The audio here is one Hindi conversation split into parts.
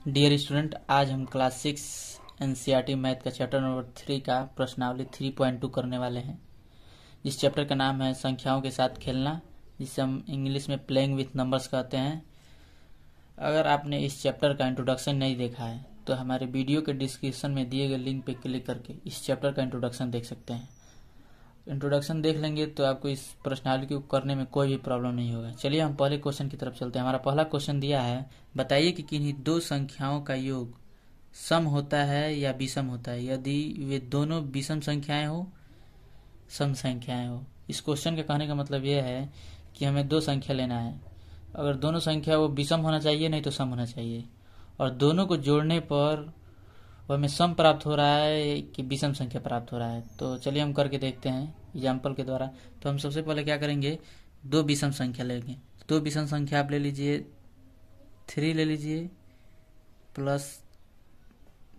डियर स्टूडेंट, आज हम क्लास 6 एनसीईआरटी मैथ का चैप्टर नंबर 3 का प्रश्नावली 3.2 करने वाले हैं। इस चैप्टर का नाम है संख्याओं के साथ खेलना, जिसे हम इंग्लिश में प्लेइंग विथ नंबर्स कहते हैं। अगर आपने इस चैप्टर का इंट्रोडक्शन नहीं देखा है तो हमारे वीडियो के डिस्क्रिप्शन में दिए गए लिंक पर क्लिक करके इस चैप्टर का इंट्रोडक्शन देख सकते हैं। इंट्रोडक्शन देख लेंगे तो आपको इस प्रश्नावली को करने में कोई भी प्रॉब्लम नहीं होगा। चलिए हम पहले क्वेश्चन की तरफ चलते हैं। हमारा पहला क्वेश्चन दिया है, बताइए कि किन्हीं दो संख्याओं का योग सम होता है या विषम होता है यदि वे दोनों विषम संख्याएं हो, सम संख्याएं हो। इस क्वेश्चन के कहने का मतलब यह है कि हमें दो संख्या लेना है। अगर दोनों संख्या वो विषम होना चाहिए, नहीं तो सम होना चाहिए, और दोनों को जोड़ने पर वो हमें सम प्राप्त हो रहा है कि विषम संख्या प्राप्त हो रहा है। तो चलिए हम करके देखते हैं एग्जाम्पल के द्वारा। तो हम सबसे पहले क्या करेंगे, दो विषम संख्या लेंगे। दो विषम संख्या आप ले लीजिए, 3 ले लीजिए प्लस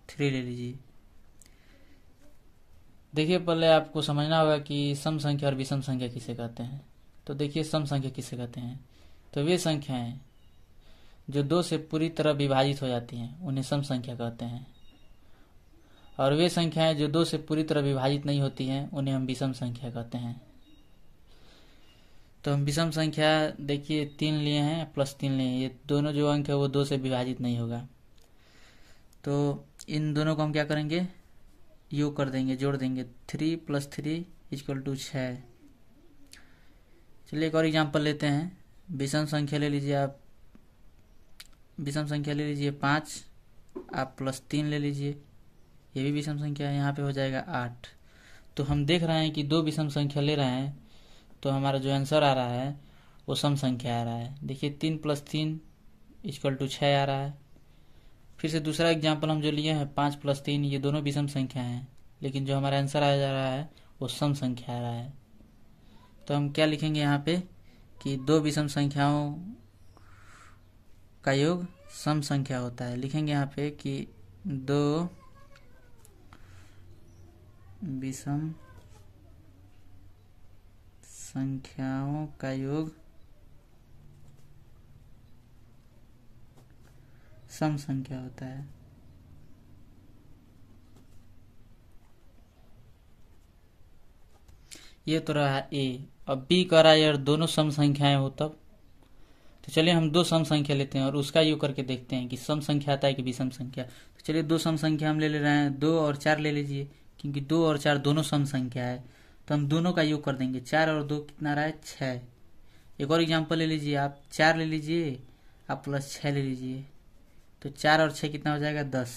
3 ले लीजिए। देखिए, पहले आपको समझना होगा कि सम संख्या और विषम संख्या किसे कहते हैं। तो देखिए, सम संख्या किसे कहते हैं, तो वे संख्याएं जो दो से पूरी तरह विभाजित हो जाती हैं उन्हें सम संख्या कहते हैं, और वे संख्याएं जो दो से पूरी तरह विभाजित नहीं होती हैं उन्हें हम विषम संख्या कहते हैं। तो हम विषम संख्या देखिए 3 लिए हैं प्लस 3 लिए हैं, ये दोनों जो अंक है वो 2 से विभाजित नहीं होगा। तो इन दोनों को हम क्या करेंगे, योग कर देंगे, जोड़ देंगे। 3 + 3 = 6। चलिए एक और एग्जाम्पल लेते हैं। विषम संख्या ले लीजिए आप, विषम संख्या ले लीजिए 5, आप प्लस 3 ले लीजिए, ये भी विषम संख्या है, यहाँ पे हो जाएगा 8। तो हम देख रहे हैं कि दो विषम संख्या ले रहे हैं तो हमारा जो आंसर आ रहा है वो सम संख्या आ रहा है। देखिए 3 + 3 = 6 आ रहा है। फिर से दूसरा एग्जाम्पल हम जो लिए हैं 5 + 3, ये दोनों विषम संख्या हैं, लेकिन जो हमारा आंसर आ जा रहा है वो सम संख्या आ रहा है। तो हम क्या लिखेंगे यहाँ पे कि दो विषम संख्याओं का योग सम संख्या होता है। लिखेंगे यहाँ पे कि दो विषम संख्याओं का योग सम संख्या होता है। ये तो रहा ए। अब बी कह रहा है यार दोनों सम संख्याएं हो तब। तो चलिए हम दो सम संख्या लेते हैं और उसका योग करके देखते हैं कि सम संख्या आता है कि विषम संख्या। तो चलिए दो सम संख्या हम ले रहे हैं, 2 और 4 ले लीजिए, क्योंकि 2 और 4 दोनों सम संख्या है। तो हम दोनों का योग कर देंगे। 4 और 2 कितना रहा है, 6। एक और एग्जाम्पल ले लीजिए आप, 4 ले लीजिए, आप प्लस 6 ले लीजिए, तो 4 और 6 कितना हो जाएगा, 10।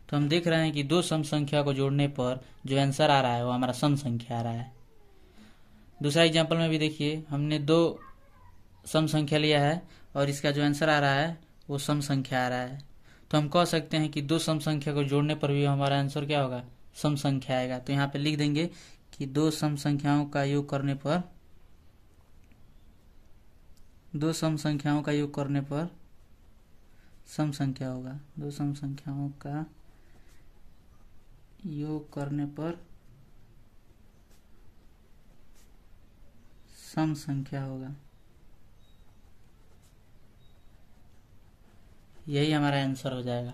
तो हम देख रहे हैं कि दो सम संख्या को जोड़ने पर जो आंसर आ रहा है वो हमारा सम संख्या आ रहा है। दूसरा एग्जाम्पल में भी देखिए, हमने दो सम संख्या लिया है और इसका जो आंसर आ रहा है वो सम संख्या आ रहा है। तो हम कह सकते हैं कि दो सम संख्या को जोड़ने पर भी हमारा आंसर क्या होगा, सम संख्या आएगा। तो यहाँ पे लिख देंगे कि दो सम संख्याओं का योग करने पर, दो सम संख्याओं का योग करने पर सम संख्या होगा। दो सम संख्याओं का योग करने पर सम संख्या होगा। यही हमारा आंसर हो जाएगा।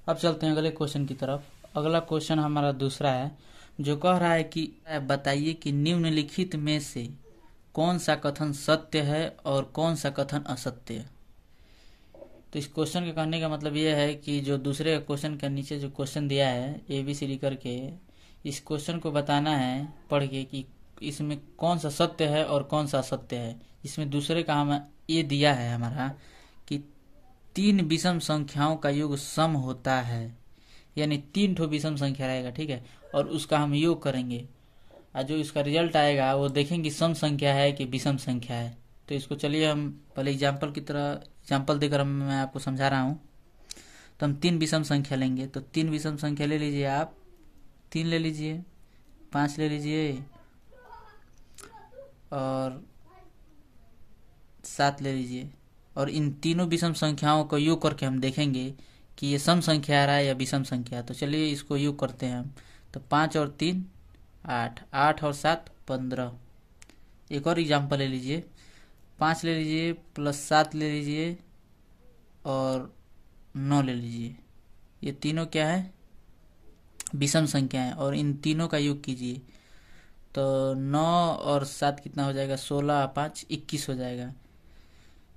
अब चलते हैं अगले क्वेश्चन की तरफ। अगला क्वेश्चन हमारा दूसरा है, जो कह रहा है कि बताइए कि निम्नलिखित में से कौन सा कथन सत्य है और कौन सा कथन असत्य है। तो इस क्वेश्चन के कहने का मतलब यह है कि जो दूसरे क्वेश्चन के नीचे जो क्वेश्चन दिया है ABCD करके, इस क्वेश्चन को बताना है पढ़ के कि इसमें कौन सा सत्य है और कौन सा असत्य है। इसमें दूसरे का हम ये दिया है हमारा कि 3 विषम संख्याओं का योग सम होता है, यानी 3 ठो विषम संख्या रहेगा, ठीक है, और उसका हम योग करेंगे और जो इसका रिजल्ट आएगा वो देखेंगे सम संख्या है कि विषम संख्या है। तो इसको चलिए हम पहले एग्जाम्पल की तरह एग्जाम्पल देकर मैं आपको समझा रहा हूँ। तो हम 3 विषम संख्या लेंगे। तो 3 विषम संख्या ले लीजिए आप, 3 ले लीजिए, 5 ले लीजिए और 7 ले लीजिए, और इन तीनों विषम संख्याओं को योग करके हम देखेंगे कि ये सम संख्या आ रहा है या विषम संख्या। तो चलिए इसको योग करते हैं हम। तो 5 और 3 8, 8 और 7 15। एक और एग्जाम्पल ले लीजिए, 5 ले लीजिए प्लस 7 ले लीजिए और 9 ले लीजिए। ये तीनों क्या है, विषम संख्या है, और इन तीनों का योग कीजिए तो 9 और 7 कितना हो जाएगा, 16 5 21 हो जाएगा।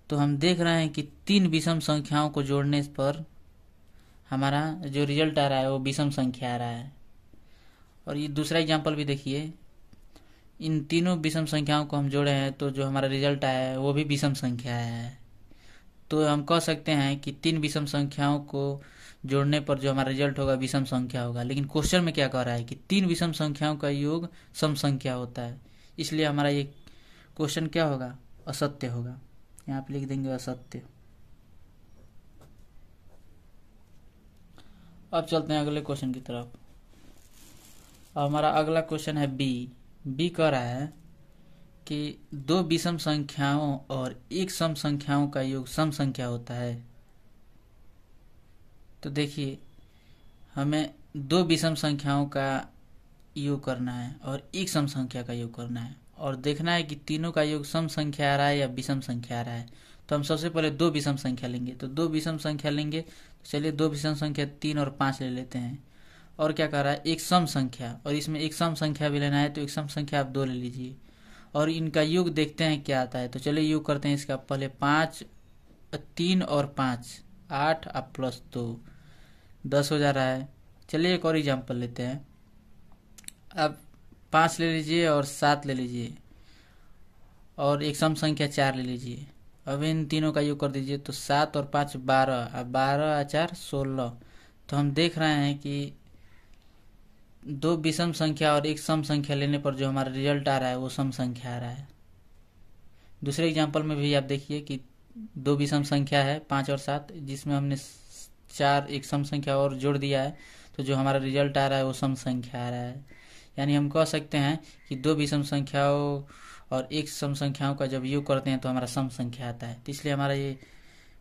तो हम देख रहे हैं कि तीन विषम संख्याओं को जोड़ने पर हमारा जो रिजल्ट आ रहा है वो विषम संख्या आ रहा है। और ये दूसरा एग्जांपल भी देखिए, इन तीनों विषम संख्याओं को हम जोड़े हैं तो जो हमारा रिजल्ट आया है वो भी विषम संख्या आया है। तो हम कह सकते हैं कि तीन विषम संख्याओं को जोड़ने पर जो हमारा रिजल्ट होगा विषम संख्या होगा। लेकिन क्वेश्चन में क्या कह रहा है कि तीन विषम संख्याओं का योग सम संख्या होता है, इसलिए हमारा ये क्वेश्चन क्या होगा, असत्य होगा। यहाँ पे लिख देंगे असत्य। अब चलते हैं अगले क्वेश्चन की तरफ। अब हमारा अगला क्वेश्चन है बी कह रहा है कि दो विषम संख्याओं और एक सम संख्याओं का योग सम संख्या होता है। तो देखिए, हमें दो विषम संख्याओं का योग करना है और एक सम संख्या का योग करना है, और देखना है कि तीनों का योग सम संख्या आ रहा है या विषम संख्या आ रहा है। तो हम सबसे पहले दो विषम संख्या लेंगे, तो दो विषम संख्या लेंगे। तो चलिए दो विषम संख्या 3 और 5 ले लेते हैं। और क्या कर रहा है, एक सम संख्या, और इसमें एक सम संख्या भी लेना है, तो एक सम संख्या आप 2 ले लीजिए और इनका योग देखते हैं क्या आता है। तो चलिए योग करते हैं इसका। पहले 3 और 5 8 अब प्लस 2 10 हो जा रहा है। चलिए एक और एग्जाम्पल लेते हैं। अब 5 ले लीजिए और 7 ले लीजिए और एक सम संख्या 4 ले लीजिए। अब इन तीनों का योग कर दीजिए तो 7 और 5 12, अब 12 4 16। तो हम देख रहे हैं कि दो विषम संख्या और एक सम संख्या लेने पर जो हमारा रिजल्ट आ रहा है वो सम संख्या आ रहा है। दूसरे एग्जाम्पल में भी आप देखिए कि दो विषम संख्या है 5 और 7, जिसमें हमने 4 एक सम संख्या और जोड़ दिया है, तो जो हमारा रिजल्ट आ रहा है वो सम संख्या आ रहा है। यानी हम कह सकते हैं कि दो विषम संख्याओं और एक सम संख्याओं का जब योग करते हैं तो हमारा सम संख्या आता है। तो इसलिए हमारा ये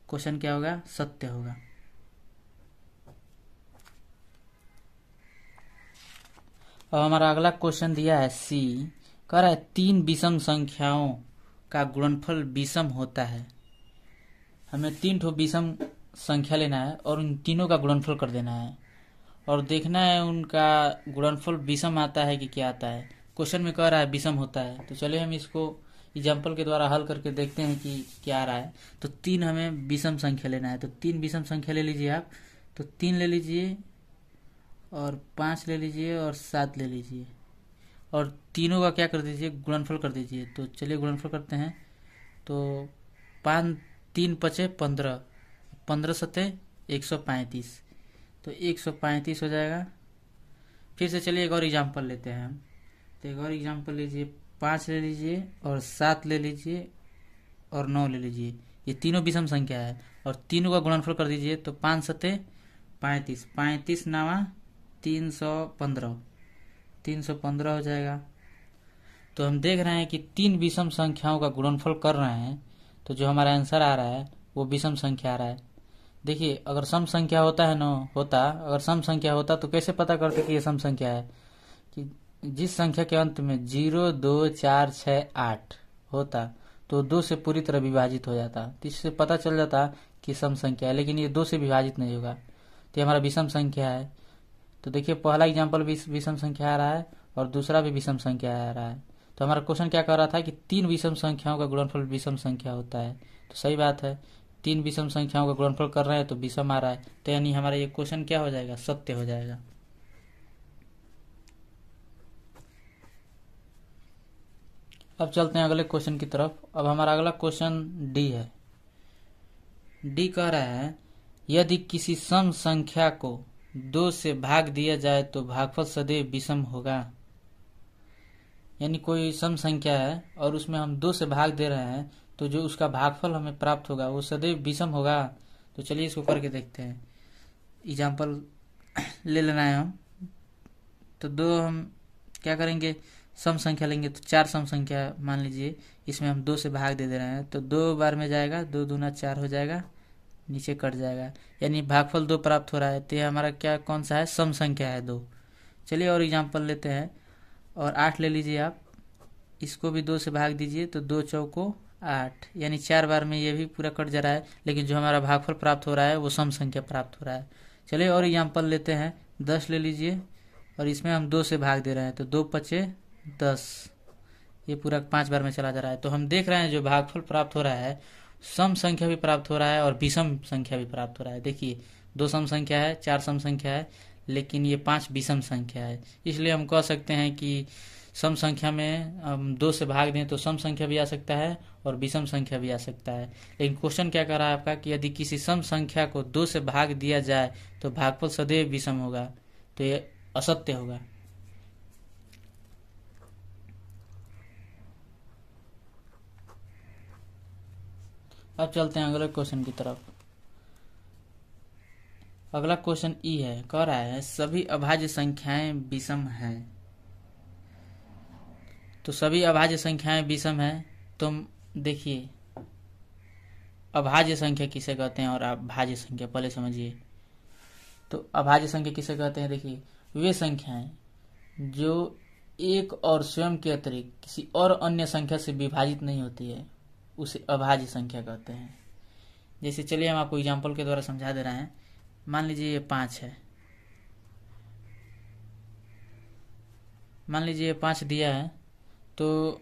क्वेश्चन क्या होगा, सत्य होगा। अब हमारा अगला क्वेश्चन दिया है सी, कह रहा है तीन विषम संख्याओं का गुणनफल विषम होता है। हमें 3 ठो विषम संख्या लेना है और उन तीनों का गुणनफल कर देना है और देखना है उनका गुणनफल विषम आता है कि क्या आता है। क्वेश्चन में कह रहा है विषम होता है, तो चलिए हम इसको एग्जाम्पल के द्वारा हल करके देखते हैं कि क्या आ रहा है। तो 3 हमें विषम संख्या लेना है, तो 3 विषम संख्या ले लीजिए आप। तो 3 ले लीजिए और 5 ले लीजिए और 7 ले लीजिए और तीनों का क्या कर दीजिए, गुणनफल कर दीजिए। तो चलिए गुणनफल करते हैं। तो 5 3 5 15, 15 7 135, तो 135 हो जाएगा। फिर से चलिए एक और एग्जाम्पल लेते हैं हम। तो एक और एग्जाम्पल लीजिए, 5 ले लीजिए और 7 ले लीजिए और 9 ले लीजिए। ये तीनों विषम संख्या है और तीनों का गुणनफल कर दीजिए। तो 5 7 35, 35 9 315, 315 हो जाएगा। तो हम देख रहे हैं कि तीन विषम संख्याओं का गुणनफल कर रहे हैं, तो जो हमारा आंसर आ रहा है वो विषम संख्या आ रहा है। देखिए, अगर सम संख्या होता है अगर सम संख्या होता तो कैसे पता करते कि ये सम संख्या है, कि जिस संख्या के अंत में 0 2 4 6 8 होता तो 2 से पूरी तरह विभाजित हो जाता, तो इससे पता चल जाता कि सम संख्या है। लेकिन ये 2 से विभाजित नहीं होगा, तो हमारा विषम संख्या है। तो देखिए, पहला एग्जाम्पल भी विषम संख्या आ रहा है और दूसरा भी विषम संख्या आ रहा है। तो हमारा क्वेश्चन क्या कर रहा था कि तीन विषम संख्याओं का गुणनफल विषम संख्या होता है। तो सही बात है, तीन विषम संख्याओं का गुणनफल कर रहे हैं तो विषम आ रहा है। तो यानी हमारा ये क्वेश्चन क्या हो जाएगा, सत्य हो जाएगा। अब चलते हैं अगले क्वेश्चन की तरफ। अब हमारा अगला क्वेश्चन डी है। डी कह रहा है यदि किसी सम संख्या को 2 से भाग दिया जाए तो भागफल सदैव विषम होगा। यानी कोई सम संख्या है और उसमें हम 2 से भाग दे रहे हैं, तो जो उसका भागफल हमें प्राप्त होगा वो सदैव विषम होगा। तो चलिए इसको करके देखते हैं। एग्जाम्पल ले लेना है हम। तो दो हम क्या करेंगे, सम संख्या लेंगे। तो 4 सम संख्या मान लीजिए, इसमें हम 2 से भाग दे रहे हैं, तो 2 बार में जाएगा, 2 दूना 4 हो जाएगा, नीचे कट जाएगा, यानी भागफल 2 प्राप्त हो रहा है। तो ये हमारा क्या कौन सा है, सम संख्या है 2। चलिए और एग्जाम्पल लेते हैं। और 8 ले लीजिए आप, इसको भी 2 से भाग दीजिए, तो 2 चौको 8, यानी 4 बार में ये भी पूरा कट जा रहा है, लेकिन जो हमारा भागफल प्राप्त हो रहा है वो सम संख्या प्राप्त हो रहा है। चलिए और एग्जाम्पल लेते हैं। 10 ले लीजिए और इसमें हम 2 से भाग दे रहे हैं, तो 2 पचे 10, ये पूरा 5 बार में चला जा रहा है। तो हम देख रहे हैं जो भागफल प्राप्त हो रहा है सम संख्या भी प्राप्त हो रहा है और विषम संख्या भी प्राप्त हो रहा है। देखिए 2 सम संख्या है, 4 सम संख्या है, लेकिन ये 5 विषम संख्या है। इसलिए हम कह सकते हैं कि सम संख्या में हम 2 से भाग दें तो सम संख्या भी आ सकता है और विषम संख्या भी आ सकता है। लेकिन क्वेश्चन क्या कर रहा है आपका कि यदि किसी सम संख्या को 2 से भाग दिया जाए तो भागफल सदैव विषम होगा, तो ये असत्य होगा। अब चलते हैं अगले क्वेश्चन की तरफ। अगला क्वेश्चन ई है, कह रहा है सभी अभाज्य संख्याएं विषम है। तो सभी अभाज्य संख्याएं विषम है। तुम देखिए अभाज्य संख्या किसे कहते हैं और अभाज्य संख्या पहले समझिए। तो अभाज्य संख्या किसे कहते हैं? देखिए वे संख्याएं जो एक और स्वयं के अतिरिक्त किसी और अन्य संख्या से विभाजित नहीं होती है उसे अभाज्य संख्या कहते हैं। जैसे चलिए हम आपको एग्जाम्पल के द्वारा समझा दे रहे हैं। मान लीजिए ये 5 है, मान लीजिए ये 5 दिया है, तो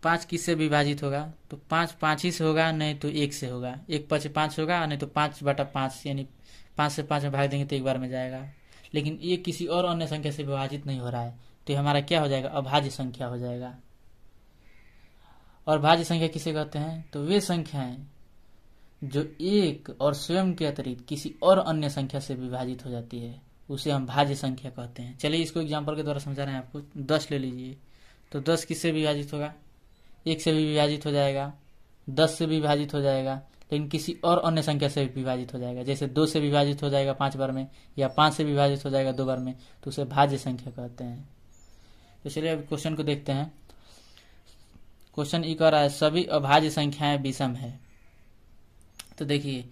5 किससे विभाजित होगा? तो 5 5 ही से होगा, नहीं तो 1 से होगा। 1 5 5 होगा, नहीं तो 5/5 यानी 5 से 5 में भाग देंगे तो 1 बार में जाएगा। लेकिन ये किसी और अन्य संख्या से विभाजित नहीं हो रहा है, तो ये हमारा क्या हो जाएगा? अभाज्य संख्या हो जाएगा। और भाज्य संख्या किसे कहते हैं? तो वे संख्याएं जो एक और स्वयं के अतिरिक्त किसी और अन्य संख्या से विभाजित हो जाती है उसे हम भाज्य संख्या कहते हैं। चलिए इसको एग्जाम्पल के द्वारा समझा रहे हैं आपको। 10 ले लीजिए, तो 10 किससे विभाजित होगा? 1 से भी विभाजित हो जाएगा, 10 से भी विभाजित हो जाएगा, लेकिन किसी और अन्य संख्या से भी विभाजित हो जाएगा। जैसे 2 से विभाजित हो जाएगा 5 बार में, या 5 से विभाजित हो जाएगा 2 बार में, तो उसे भाज्य संख्या कहते हैं। तो चलिए अब क्वेश्चन को देखते हैं। क्वेश्चन ई कह रहा है सभी अभाज्य संख्याएं विषम है। तो देखिए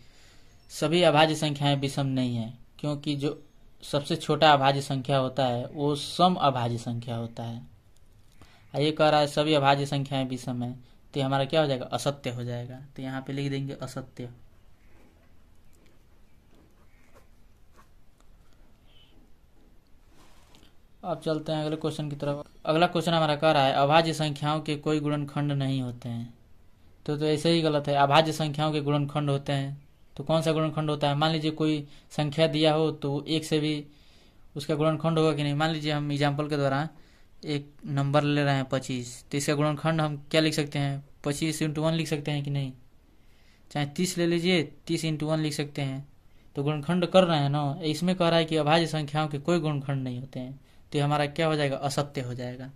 सभी अभाज्य संख्याएं विषम नहीं है, क्योंकि जो सबसे छोटा अभाज्य संख्या होता है वो सम अभाज्य संख्या होता है। ये कह रहा है सभी अभाज्य संख्याएं विषम है, तो हमारा क्या हो जाएगा? असत्य हो जाएगा। तो यहाँ पे लिख देंगे असत्य। अब चलते हैं अगले क्वेश्चन की तरफ। अगला क्वेश्चन हमारा कह रहा है अभाज्य संख्याओं के कोई गुणनखंड नहीं होते हैं। तो ऐसे ही गलत है। अभाज्य संख्याओं के गुणनखंड होते हैं। तो कौन सा गुणनखंड होता है? मान लीजिए कोई संख्या दिया हो तो 1 से भी उसका गुणनखंड होगा कि नहीं? मान लीजिए हम एग्जाम्पल के द्वारा एक नंबर ले रहे हैं 25, तो इसका गुणनखंड हम क्या लिख सकते हैं? 25 × 1 लिख सकते हैं कि नहीं? चाहे 30 ले लीजिए, 30 × 1 लिख सकते हैं। तो गुणनखंड कर रहे हैं ना। इसमें कह रहा है कि अभाज्य संख्याओं के कोई गुणनखंड नहीं होते हैं, तो हमारा क्या हो जाएगा? असत्य हो जाएगा।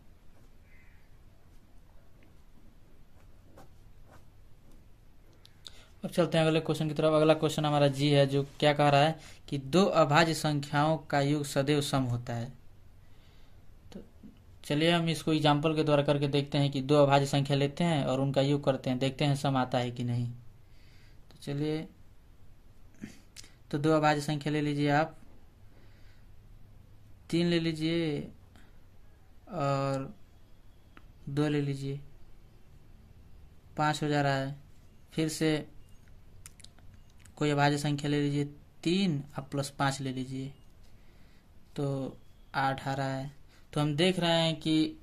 अब चलते हैं अगले क्वेश्चन की तरफ। अगला क्वेश्चन हमारा जी है, जो क्या कह रहा है कि 2 अभाज्य संख्याओं का योग सदैव सम होता है। तो चलिए हम इसको एग्जाम्पल के द्वारा करके देखते हैं कि 2 अभाज्य संख्या लेते हैं और उनका योग करते हैं, देखते हैं सम आता है कि नहीं। तो चलिए, तो 2 अभाज्य संख्या ले लीजिए आप, 3 ले लीजिए और 2 ले लीजिए, 5 हो जा रहा है। फिर से कोई अभाज्य संख्या ले लीजिए, 3 अब +5 ले लीजिए, तो 8 आ रहा है। तो हम देख रहे हैं कि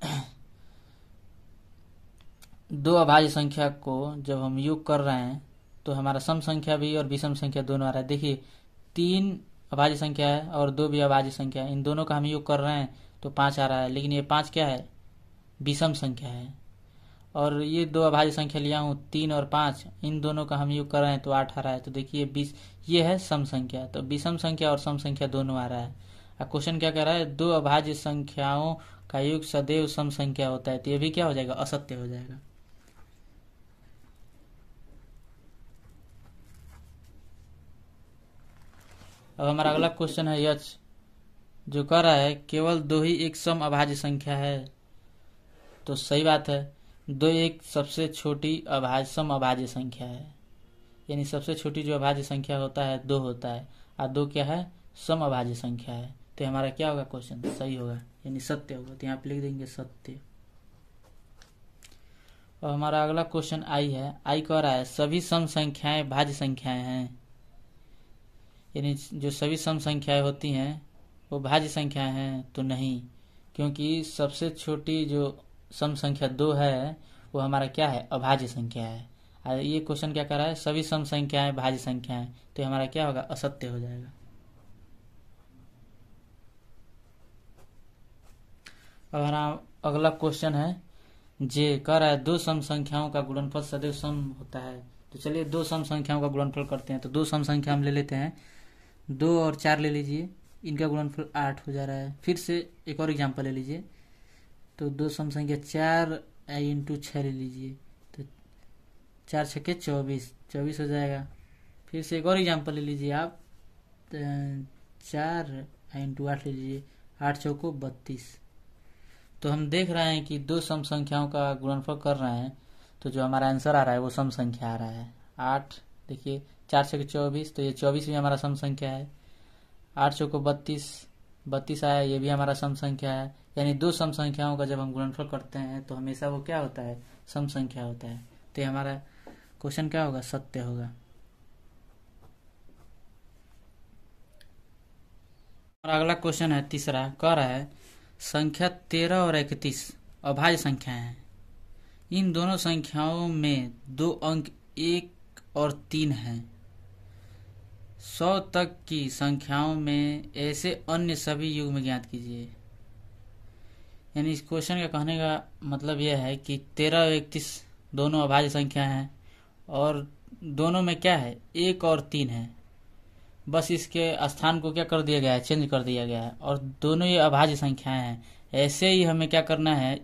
2 अभाज्य संख्या को जब हम योग कर रहे हैं तो हमारा सम संख्या भी और विषम संख्या दोनों आ रहा है। देखिए 3 अभाज्य संख्या है और 2 भी अभाज्य संख्या है, इन दोनों का हम योग कर रहे हैं तो 5 आ रहा है। लेकिन ये 5 क्या है? विषम संख्या है। और ये 2 अभाज्य संख्या लिया हूँ 3 और 5, इन दोनों का हम योग कर रहे हैं तो 8 आ रहा है। तो देखिए 20, ये है सम संख्या। तो विषम संख्या और सम संख्या दोनों आ रहा है। अब क्वेश्चन क्या कह रहा है? 2 अभाज्य संख्याओं का योग सदैव सम संख्या होता है, तो ये भी क्या हो जाएगा? असत्य हो जाएगा। अब हमारा अगला क्वेश्चन है यच, जो कह रहा है केवल 2 ही एक सम अभाज्य संख्या है। तो सही बात है, 2 एक सबसे छोटी सम अभाज्य संख्या है, यानी सबसे छोटी जो अभाज्य संख्या होता है 2 होता है, और 2 क्या है? सम अभाज्य संख्या है। तो हमारा क्या होगा? क्वेश्चन सही होगा, यानी सत्य होगा। तो यहाँ पे लिख देंगे सत्य। और हमारा अगला क्वेश्चन आई है। आई कह रहा है सभी सम संख्याएं भाज्य संख्याएं हैं, यानी जो सभी सम संख्याएं होती हैं वो भाज्य संख्याएं हैं, तो नहीं, क्योंकि सबसे छोटी जो सम संख्या 2 है वो हमारा क्या है, अभाज्य संख्या है। ये क्वेश्चन क्या कर रहा है, सभी सम संख्याएं भाज्य संख्याएं, तो हमारा क्या होगा, असत्य हो जाएगा। अब हमारा अगला क्वेश्चन है, जे कह रहा है दो सम संख्याओं का गुणनफल सदैव सम होता है। तो चलिए दो सम संख्याओं का गुणनफल करते हैं। तो दो सम संख्या हम ले लेते हैं, 2 और 4 ले लीजिए, इनका गुणनफल 8 हो जा रहा है। फिर से एक और एग्जांपल ले लीजिए, तो दो सम संख्या 4 इंटू 6 ले लीजिए, तो 4 छक्के 24 हो जाएगा। फिर से एक और एग्जांपल ले लीजिए आप, 4 इंटू 8 ले लीजिए, 8 चौको 32। तो हम देख रहे हैं कि दो सम संख्याओं का गुणनफल कर रहे हैं, तो जो हमारा आंसर आ रहा है वो सम संख्या आ रहा है 8। देखिए 4 छक्के 24, तो ये 24 भी हमारा सम संख्या है। 8 चौको 32 आया, ये भी हमारा सम संख्या है। यानी दो सम संख्याओं का जब हम गुणनफल करते हैं तो हमेशा वो क्या होता है, सम संख्या होता है। तो हमारा क्वेश्चन क्या होगा, सत्य होगा। और अगला क्वेश्चन है तीसरा, कह रहा है संख्या 13 और 31 अभाज्य संख्याएं हैं। इन दोनों संख्याओं में दो अंक 1 और 3 हैं। 100 तक की संख्याओं में ऐसे अन्य सभी युग्म ज्ञात कीजिए। यानी इस क्वेश्चन का कहने का मतलब यह है कि 13 और 31 दोनों अभाज्य संख्या हैं, और दोनों में क्या है, 1 और 3 है। बस इसके स्थान को क्या कर दिया गया है, चेंज कर दिया गया है, और दोनों ये अभाज्य संख्याएं हैं। ऐसे ही हमें क्या करना है,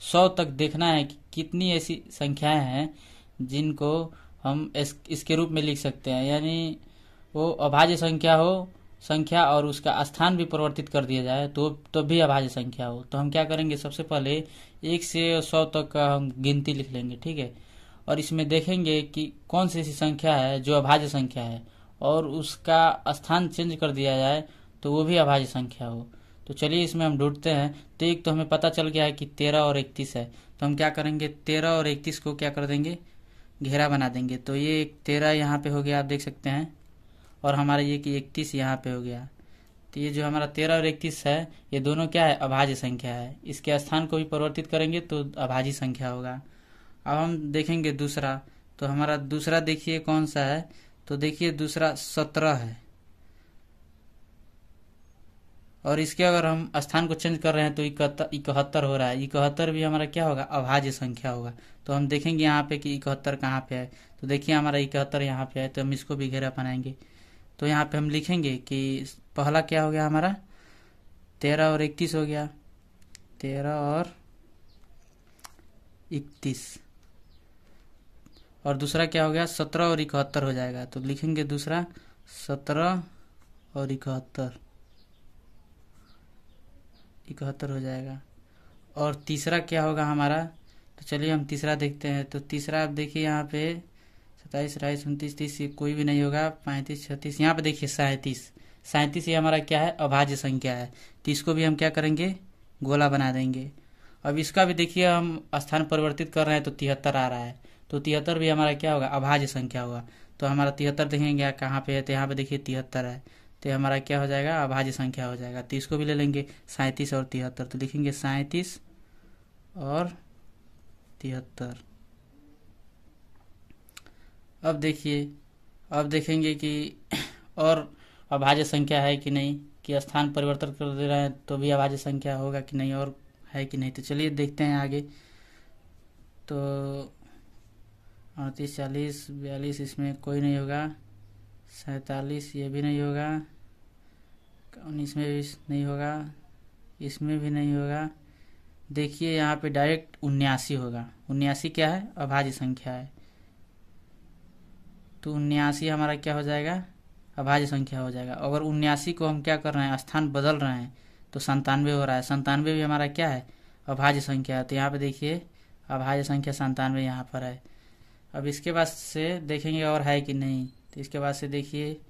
100 तक देखना है कि कितनी ऐसी संख्याएं हैं जिनको हम इसके रूप में लिख सकते हैं। यानी वो अभाज्य संख्या और उसका स्थान भी परिवर्तित कर दिया जाए तो भी अभाज्य संख्या हो। तो हम क्या करेंगे, सबसे पहले 1 से 100 तक का हम गिनती लिख लेंगे, ठीक है। और इसमें देखेंगे कि कौन सी ऐसी संख्या है जो अभाज्य संख्या है और उसका स्थान चेंज कर दिया जाए तो वो भी अभाज्य संख्या हो। तो चलिए इसमें हम ढूंढते हैं। तो एक तो हमें पता चल गया है कि 13 और 31 है, तो हम क्या करेंगे, 13 और 31 को क्या कर देंगे, घेरा बना देंगे। तो ये 13 यहाँ पे हो गया, आप देख सकते हैं, और हमारा ये कि 31 यहाँ पे हो गया। तो ये जो हमारा 13 और 31 है, ये दोनों क्या है, अभाज्य संख्या है। इसके स्थान को भी परिवर्तित करेंगे तो अभाज्य संख्या होगा। अब हम देखेंगे दूसरा, तो हमारा दूसरा देखिए कौन सा है, तो देखिए दूसरा 17 है, और इसके अगर हम स्थान को चेंज कर रहे हैं तो 71 हो रहा है। 71 भी हमारा क्या होगा, अभाज्य संख्या होगा। तो हम देखेंगे यहाँ पे कि 71 कहाँ पे है, तो देखिए हमारा 71 यहाँ पे है, तो हम इसको भी घेरा बनाएंगे। तो यहाँ पे हम लिखेंगे कि पहला क्या हो गया हमारा, 13 और 31 हो गया, 13 और 31, और दूसरा क्या हो गया, 17 और 71 हो जाएगा। तो लिखेंगे दूसरा 17 और 71 हो जाएगा। और तीसरा क्या होगा हमारा, तो चलिए हम तीसरा देखते हैं। तो तीसरा आप देखिए यहाँ पे 27, 28, 29, 30 कोई भी नहीं होगा, 35, 36, यहाँ पे देखिए 37 ये हमारा क्या है, अभाज्य संख्या है। तो इसको भी हम क्या करेंगे, गोला बना देंगे। अब इसका भी देखिए हम स्थान परिवर्तित कर रहे हैं तो 73 आ रहा है, तो 73 भी हमारा क्या होगा, अभाज्य संख्या होगा। तो हमारा 73 देखेंगे कहाँ पे है, तो यहाँ पे देखिए 73 है, तो हमारा क्या हो जाएगा, अभाज्य संख्या हो जाएगा। तो इसको भी ले लेंगे 37 और 73, तो लिखेंगे 37 और 73। अब देखिए, अब देखेंगे कि और अभाज्य संख्या है कि नहीं, कि स्थान परिवर्तन कर दे रहे हैं तो भी अभाज्य संख्या होगा कि नहीं, और है कि नहीं। तो चलिए देखते हैं आगे। तो 38, 40, 42 इसमें कोई नहीं होगा, 47 ये भी नहीं होगा, 19 में भी नहीं होगा, इसमें भी नहीं होगा। देखिए यहाँ पे डायरेक्ट 79 होगा। 79 क्या है, अभाज्य संख्या है। तो 79 हमारा क्या हो जाएगा, अभाज्य संख्या हो जाएगा। अगर 79 को हम क्या कर रहे हैं, स्थान बदल रहे हैं तो 97 हो रहा है। 97 भी हमारा क्या है, अभाज्य संख्या है। तो यहाँ पे देखिए अभाज्य संख्या 97 यहाँ पर है। अब इसके बाद से देखेंगे और है कि नहीं, तो इसके बाद से देखिए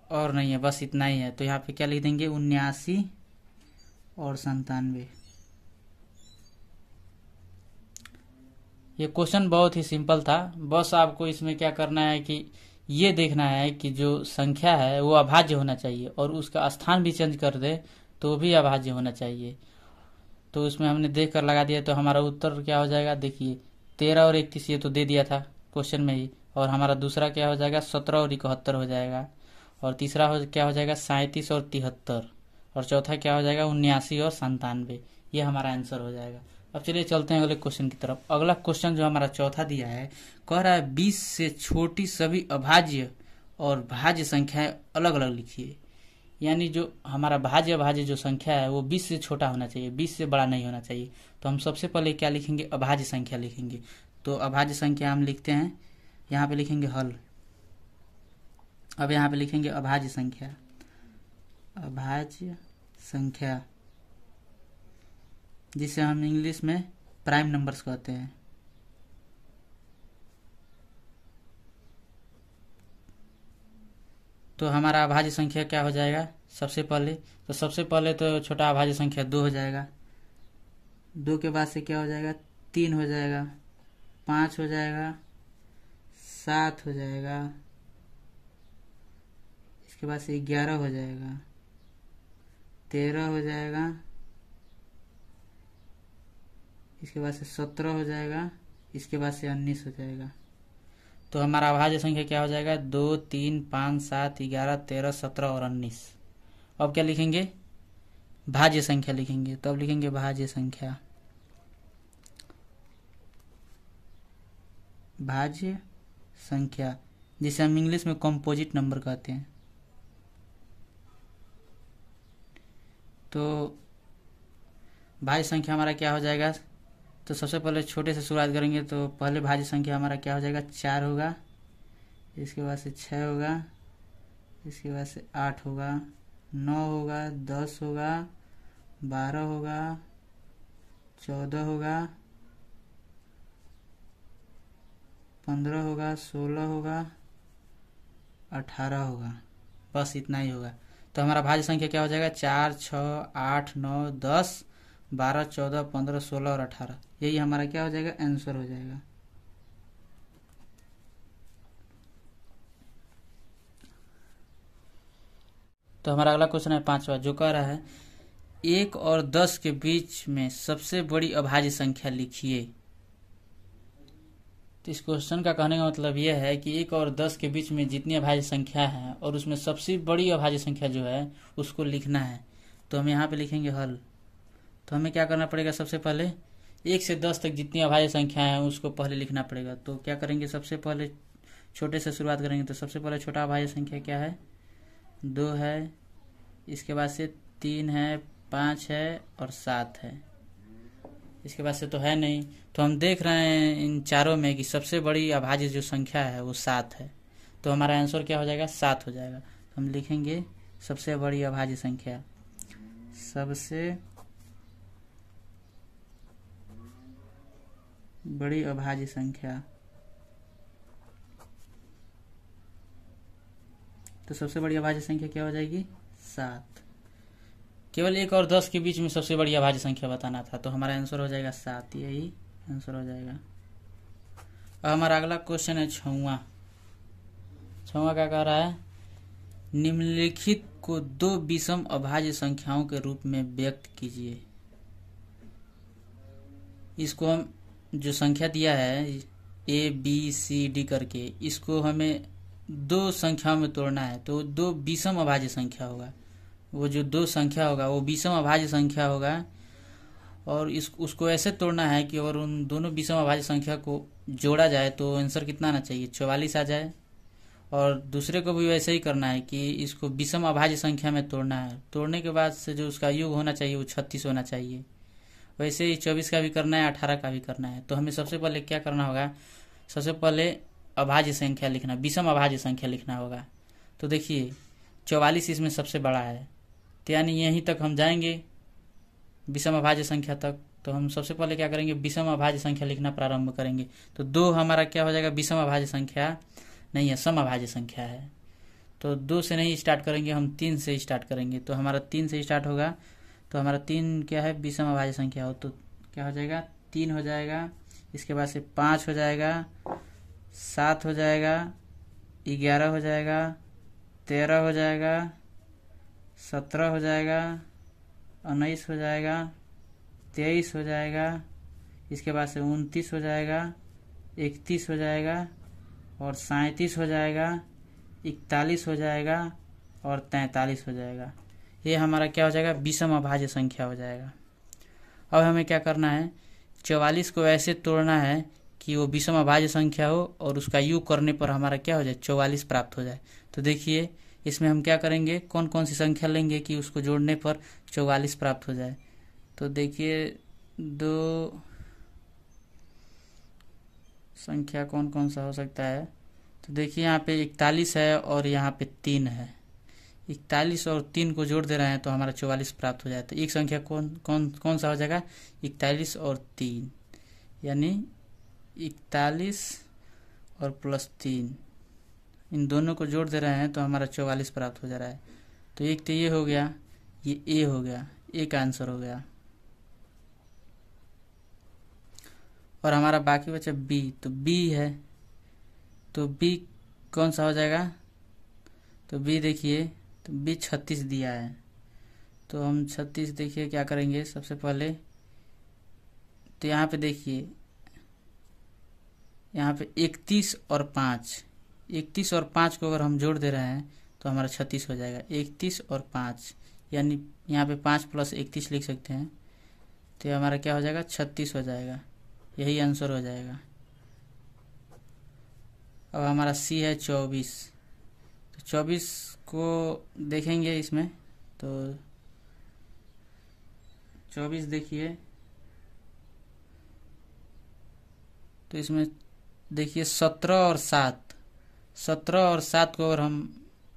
और नहीं है, बस इतना ही है। तो यहाँ पे क्या लिख देंगे, 79 और 97। ये क्वेश्चन बहुत ही सिंपल था। बस आपको इसमें क्या करना है कि ये देखना है कि जो संख्या है वो अभाज्य होना चाहिए और उसका स्थान भी चेंज कर दे तो भी अभाज्य होना चाहिए। तो इसमें हमने देख कर लगा दिया, तो हमारा उत्तर क्या हो जाएगा, देखिए 13 और 31 ये तो दे दिया था क्वेश्चन में ही, और हमारा दूसरा क्या हो जाएगा 17 और 71 हो जाएगा, और तीसरा क्या हो जाएगा 37 और 73, और चौथा क्या हो जाएगा 79 और 97। ये हमारा आंसर हो जाएगा। अब चलिए चलते हैं अगले क्वेश्चन की तरफ। अगला क्वेश्चन जो हमारा चौथा दिया है, कह रहा है 20 से छोटी सभी अभाज्य और भाज्य संख्याएं अलग अलग लिखिए। यानी जो हमारा भाज्य अभाज्य जो संख्या है वो 20 से छोटा होना चाहिए, 20 से बड़ा नहीं होना चाहिए। तो हम सबसे पहले क्या लिखेंगे, अभाज्य संख्या लिखेंगे। तो अभाज्य संख्या हम लिखते हैं, यहाँ पे लिखेंगे हल। अब यहाँ पे लिखेंगे अभाज्य संख्या, अभाज्य संख्या जिसे हम इंग्लिश में प्राइम नंबर्स कहते हैं। तो हमारा अभाज्य संख्या क्या हो जाएगा, सबसे पहले तो छोटा अभाज्य संख्या 2 हो जाएगा। 2 के बाद से क्या हो जाएगा 3 हो जाएगा, 5 हो जाएगा, 7 हो जाएगा, इसके बाद से 11 हो जाएगा, 13 हो जाएगा, इसके बाद से 17 हो जाएगा, इसके बाद से 19 हो जाएगा। तो हमारा अभाज्य संख्या क्या हो जाएगा 2, 3, 5, 7, 11, 13, 17 और 19। अब क्या लिखेंगे, भाज्य संख्या लिखेंगे। तो अब लिखेंगे भाज्य संख्या, भाज्य संख्या जिसे हम इंग्लिश में कंपोजिट नंबर कहते हैं। तो भाज्य संख्या हमारा क्या हो जाएगा, तो सबसे पहले छोटे से शुरुआत करेंगे। तो पहले भाज्य संख्या हमारा क्या हो जाएगा 4 होगा, इसके बाद से 6 होगा, इसके बाद से 8 होगा, 9 होगा, 10 होगा, 12 होगा, 14 होगा, 15 होगा, 16 होगा, 18 होगा। बस इतना ही होगा। तो हमारा भाज्य संख्या क्या हो जाएगा 4, 6, 8, 9, 10, 12, 14, 15, 16 और 18। यही हमारा क्या हो जाएगा आंसर हो जाएगा। तो हमारा अगला क्वेश्चन है 5वां, जो कह रहा है 1 और 10 के बीच में सबसे बड़ी अभाज्य संख्या लिखिए। तो इस क्वेश्चन का कहने का मतलब यह है कि 1 और 10 के बीच में जितनी अभाज्य संख्या है और उसमें सबसे बड़ी अभाज्य संख्या जो है उसको लिखना है। तो हम यहाँ पे लिखेंगे हल। तो हमें क्या करना पड़ेगा, सबसे पहले 1 से 10 तक जितनी अभाज्य संख्या है उसको पहले लिखना पड़ेगा। तो क्या करेंगे, सबसे पहले छोटे से शुरुआत करेंगे। तो सबसे पहले छोटा अभाज्य संख्या क्या है 2 है, इसके बाद से 3 है, 5 है और 7 है। इसके बाद से तो है नहीं। तो हम देख रहे हैं इन चारों में कि सबसे बड़ी अभाज्य जो संख्या है वो 7 है। तो हमारा आंसर क्या हो जाएगा 7 हो जाएगा। तो हम लिखेंगे सबसे बड़ी अभाज्य संख्या, सबसे बड़ी अभाज्य संख्या। तो सबसे बड़ी अभाज्य संख्या क्या हो जाएगी 7। केवल 1 और 10 के बीच में सबसे बड़ी अभाज्य संख्या बताना था। तो हमारा आंसर हो जाएगा 7, यही आंसर हो जाएगा। अब हमारा अगला क्वेश्चन है 6वां। क्या कह रहा है, निम्नलिखित को 2 विषम अभाज्य संख्याओं के रूप में व्यक्त कीजिए। इसको हम जो संख्या दिया है ABCD करके, इसको हमें 2 संख्याओं में तोड़ना है। तो 2 विषम अभाज्य संख्या होगा, वो जो 2 संख्या होगा वो विषम अभाज्य संख्या होगा। और उसको ऐसे तोड़ना है कि अगर उन दोनों विषम अभाज्य संख्या को जोड़ा जाए तो आंसर कितना आना चाहिए 44 आ जाए। और दूसरे को भी वैसे ही करना है कि इसको विषम अभाज्य संख्या में तोड़ना है। तोड़ने के बाद से जो उसका योग होना चाहिए वो 36 होना चाहिए। वैसे ही 24 का भी करना है, 18 का भी करना है। तो हमें सबसे पहले क्या करना होगा, सबसे पहले अभाज्य संख्या लिखना, विषम अभाज्य संख्या लिखना होगा। तो देखिए 44 इसमें सबसे बड़ा है, तो यानी यहीं तक हम जाएंगे विषम अभाज्य संख्या तक। तो हम सबसे पहले क्या करेंगे, विषम अभाज्य संख्या लिखना प्रारंभ करेंगे। तो 2 हमारा क्या हो जाएगा, विषम अभाज्य संख्या नहीं है, सम अभाज्य संख्या है। तो 2 से नहीं स्टार्ट करेंगे, हम 3 से स्टार्ट करेंगे। तो हमारा 3 से स्टार्ट होगा। तो हमारा 3 क्या है, विषम अभाज्य संख्या हो। तो क्या हो जाएगा 3 हो जाएगा, इसके बाद से 5 हो जाएगा, 7 हो जाएगा, 11 हो जाएगा, 13 हो जाएगा, 17 हो जाएगा, 19 हो जाएगा, 23 हो जाएगा, इसके बाद से 29 हो जाएगा, 31 हो जाएगा और 37 हो जाएगा, 41 हो जाएगा और 43 हो जाएगा। ये हमारा क्या हो जाएगा, विषम अभाज्य संख्या हो जाएगा। अब हमें क्या करना है, 44 को ऐसे तोड़ना है कि वो विषम अभाज्य संख्या हो और उसका योग करने पर हमारा क्या हो जाए, 44 प्राप्त हो जाए। तो देखिए इसमें हम क्या करेंगे, कौन कौन सी संख्या लेंगे कि उसको जोड़ने पर 44 प्राप्त हो जाए। तो देखिए दो संख्या कौन कौन सा हो सकता है। तो देखिए यहाँ पे 41 है और यहाँ पे 3 है। 41 और 3 को जोड़ दे रहे हैं तो हमारा 44 प्राप्त हो जाए। तो एक संख्या कौन कौन कौन सा हो जाएगा, 41 और 3, यानी 41 और प्लस 3, इन दोनों को जोड़ दे रहे हैं तो हमारा 44 प्राप्त हो जा रहा है। तो एक तो ये हो गया, ये ए हो गया, ए का आंसर हो गया। और हमारा बाकी बचा बी, तो बी है, तो बी कौन सा हो जाएगा, तो बी देखिए, तो बी 36 दिया है। तो हम 36 देखिए क्या करेंगे, सबसे पहले तो यहाँ पे देखिए, यहाँ पे 31 और 5, 31 और 5 को अगर हम जोड़ दे रहे हैं तो हमारा 36 हो जाएगा। 31 और 5 यानी यहाँ पे 5 प्लस 31 लिख सकते हैं। तो हमारा क्या हो जाएगा, 36 हो जाएगा, यही आंसर हो जाएगा। अब हमारा सी है 24, तो 24 को देखेंगे इसमें, तो 24 देखिए, तो इसमें देखिए 17 और 7, 17 और 7 को अगर हम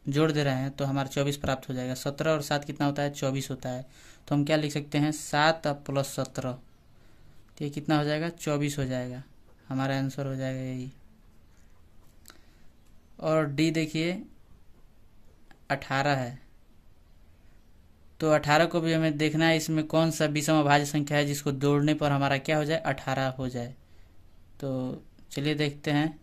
जोड़ दे रहे हैं तो हमारा 24 प्राप्त हो जाएगा। 17 और 7 कितना होता है, 24 होता है। तो हम क्या लिख सकते हैं, 7 प्लस 17, तो ये कितना हो जाएगा, 24 हो जाएगा, हमारा आंसर हो जाएगा यही। और डी देखिए 18 है, तो 18 को भी हमें देखना है इसमें कौन सा विषम अभाज्य संख्या है जिसको जोड़ने पर हमारा क्या हो जाए, 18 हो जाए। तो चलिए देखते हैं।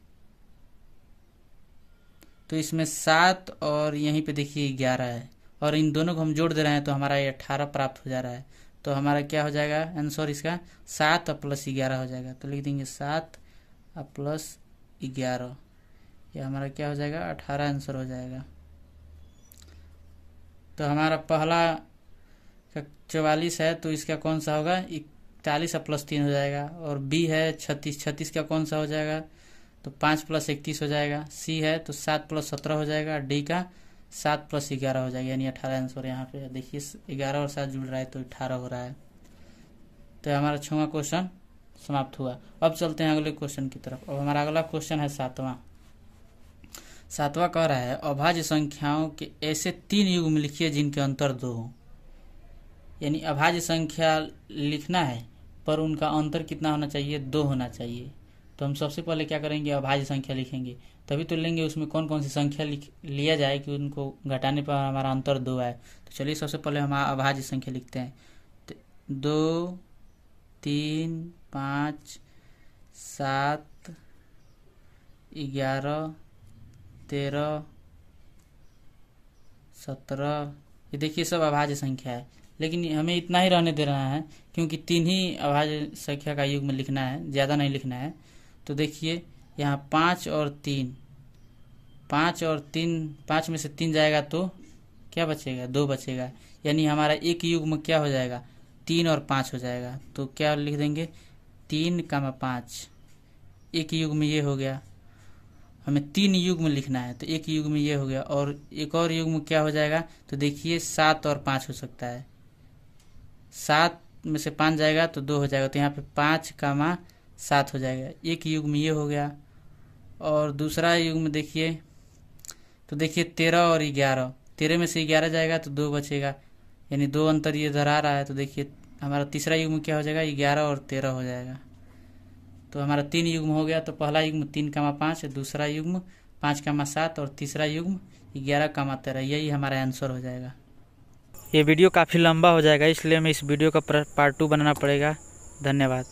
तो इसमें 7 और यहीं पे देखिए 11 है और इन दोनों को हम जोड़ दे रहे हैं तो हमारा ये 18 प्राप्त हो जा रहा है। तो हमारा क्या हो जाएगा आंसर इसका, 7 प्लस 11 हो जाएगा। तो लिख देंगे 7 प्लस 11, ये हमारा क्या हो जाएगा, 18 आंसर हो जाएगा। तो हमारा पहला 44 है तो इसका कौन सा होगा, 41 प्लस 3 हो जाएगा। और बी है 36, 36 का कौन सा हो जाएगा, तो 5 प्लस 31 हो जाएगा। सी है तो 7 प्लस 17 हो जाएगा। डी का 7 प्लस 11 हो जाएगा, यानी 18 आंसर। यहाँ पे देखिए 11 और 7 जुड़ रहा है तो 18 हो रहा है। तो हमारा 6वां क्वेश्चन समाप्त हुआ। अब चलते हैं अगले क्वेश्चन की तरफ। अब हमारा अगला क्वेश्चन है 7वां कह रहा है, अभाज्य संख्याओं के ऐसे 3 युग्म लिखिए जिनके अंतर 2 हो। यानी अभाज्य संख्या लिखना है पर उनका अंतर कितना होना चाहिए, 2 होना चाहिए। तो हम सबसे पहले क्या करेंगे, अभाज्य संख्या लिखेंगे, तभी तो लेंगे उसमें कौन कौन सी संख्या लिया जाए कि उनको घटाने पर हमारा अंतर 2 आए। तो चलिए सबसे पहले हम अभाज्य संख्या लिखते हैं। 2, 3, 5, 7, 11, 13, 17, ये देखिए सब अभाज्य संख्या है। लेकिन हमें इतना ही रहने दे रहा है क्योंकि 3 ही अभाज्य संख्या का युग्म लिखना है, ज़्यादा नहीं लिखना है। तो देखिए यहाँ 5 और 3, 5 और 3, 5 में से 3 जाएगा तो क्या बचेगा, 2 बचेगा। यानी हमारा एक युग्म क्या हो जाएगा, 3 और 5 हो जाएगा। तो क्या लिख देंगे, 3, 5, एक युग्म ये हो गया। हमें 3 युग्म लिखना है तो एक युग्म ये हो गया और एक और युग्म क्या हो जाएगा, तो देखिए 7 और 5 हो सकता है। 7 में से 5 जाएगा तो 2 हो जाएगा। तो यहाँ पे 5, 7 हो जाएगा। एक युग्म ये हो गया। और दूसरा युग्म देखिए, तो देखिए 13 और 11, 13 में से 11 जाएगा तो 2 बचेगा, यानी 2 अंतर ये इधर आ रहा है। तो देखिए हमारा तीसरा युग्म क्या हो जाएगा, 11 और 13 हो जाएगा। तो हमारा 3 युग्म हो गया। तो पहला युग्म 3, 5, दूसरा युग्म 5, 7 और तीसरा युग्म 11, 13, यही हमारा आंसर हो जाएगा। ये वीडियो काफ़ी लंबा हो जाएगा इसलिए हमें इस वीडियो का पार्ट 2 बनाना पड़ेगा। धन्यवाद।